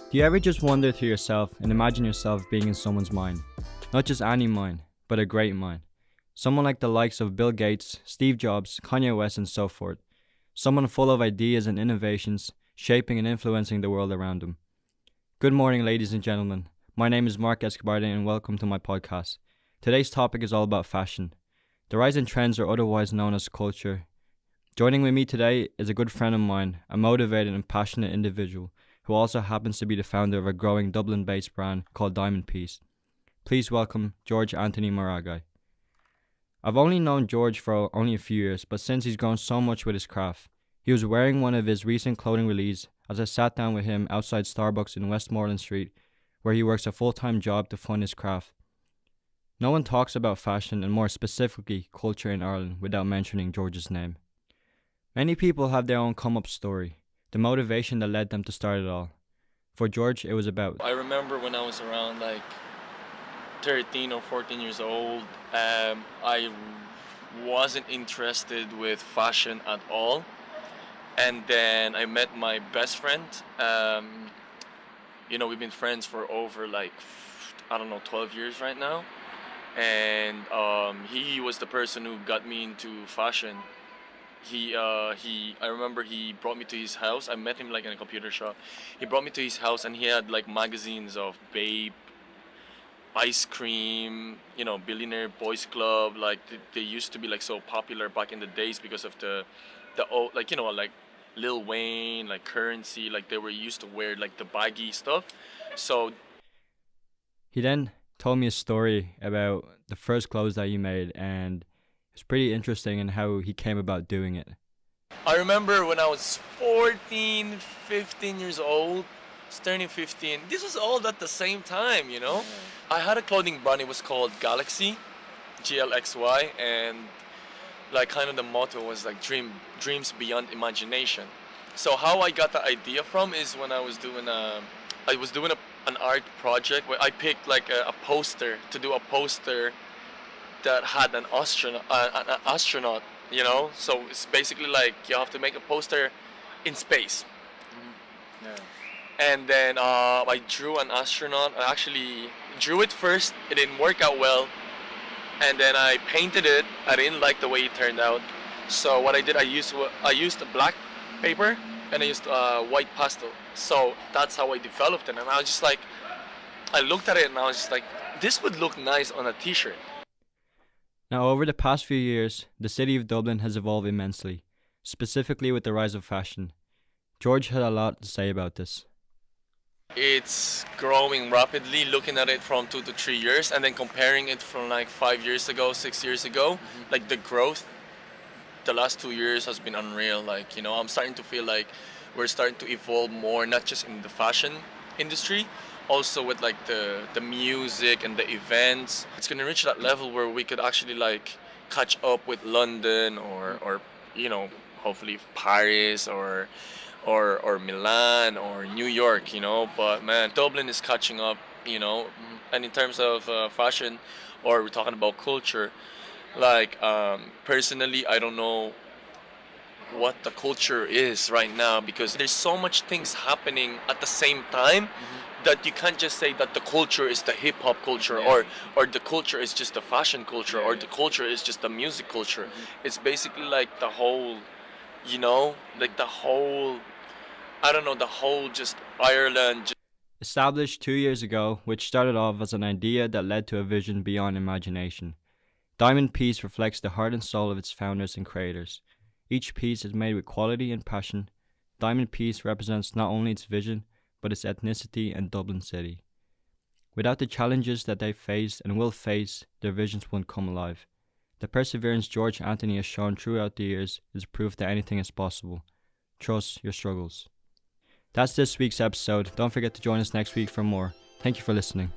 Do you ever just wonder to yourself and imagine yourself being in someone's mind? Not just any mind, but a great mind. Someone like the likes of Bill Gates, Steve Jobs, Kanye West, and so forth. Someone full of ideas and innovations, shaping and influencing the world around them. Good morning, ladies and gentlemen. My name is Mark Escobar, and welcome to my podcast. Today's topic is all about fashion. The rise in trends, or otherwise known as culture. Joining with me today is a good friend of mine, a motivated and passionate individual who also happens to be the founder of a growing Dublin-based brand called Diamond Piece. Please welcome George Anthony Moragai. I've only known George for only a few years, but since he's grown so much with his craft. He was wearing one of his recent clothing release as I sat down with him outside Starbucks in Westmoreland Street, where he works a full-time job to fund his craft. No one talks about fashion and more specifically culture in Ireland without mentioning George's name. Many people have their own come-up story, the motivation that led them to start it all. For George, it was about... I remember when I was around 13 or 14 years old, I wasn't interested with fashion at all. And then I met my best friend. We've been friends for over 12 years right now. And he was the person who got me into fashion. I remember he brought me to his house. I met him in a computer shop. He brought me to his house and he had magazines of Babe, Ice Cream, Billionaire Boys Club. They used to be so popular back in the days because of the old, Lil Wayne, Currency. They were used to wear the baggy stuff. So He then told me a story about the first clothes that you made, and it's pretty interesting in how he came about doing it. I remember when I was 14, 15 years old, turning 15. This was all at the same time, I had a clothing brand. It was called Galaxy, GLXY, and kind of the motto was dreams beyond imagination. So how I got the idea from is when I was doing an art project where I picked a poster to do a poster that had an astronaut, So it's basically you have to make a poster in space. Mm-hmm. Yeah. And then I drew an astronaut. I actually drew it first. It didn't work out well. And then I painted it. I didn't like the way it turned out. So what I did, I used a black paper and I used white pastel. So that's how I developed it. And I was just I looked at it and I was just this would look nice on a t-shirt. Now, over the past few years, the city of Dublin has evolved immensely, specifically with the rise of fashion. George had a lot to say about this. It's growing rapidly, looking at it from 2 to 3 years, and then comparing it from 5 years ago, 6 years ago, the growth, the last 2 years has been unreal. I'm starting to feel we're starting to evolve more, not just in the fashion industry, also with the music and the events. It's gonna reach that level where we could actually catch up with London or hopefully Paris or Milan or New York, but man, Dublin is catching up, and in terms of fashion, or we're talking about culture, personally, I don't know what the culture is right now because there's so much things happening at the same time that you can't just say that the culture is the hip-hop culture or the culture is just the fashion culture or the culture is just the music culture. It's basically the whole, the whole, I don't know, the whole just Ireland. Established 2 years ago, which started off as an idea that led to a vision beyond imagination. Diamond Piece reflects the heart and soul of its founders and creators. Each piece is made with quality and passion. Diamond Piece represents not only its vision, but its ethnicity and Dublin City. Without the challenges that they faced and will face, their visions won't come alive. The perseverance George Anthony has shown throughout the years is proof that anything is possible. Trust your struggles. That's this week's episode. Don't forget to join us next week for more. Thank you for listening.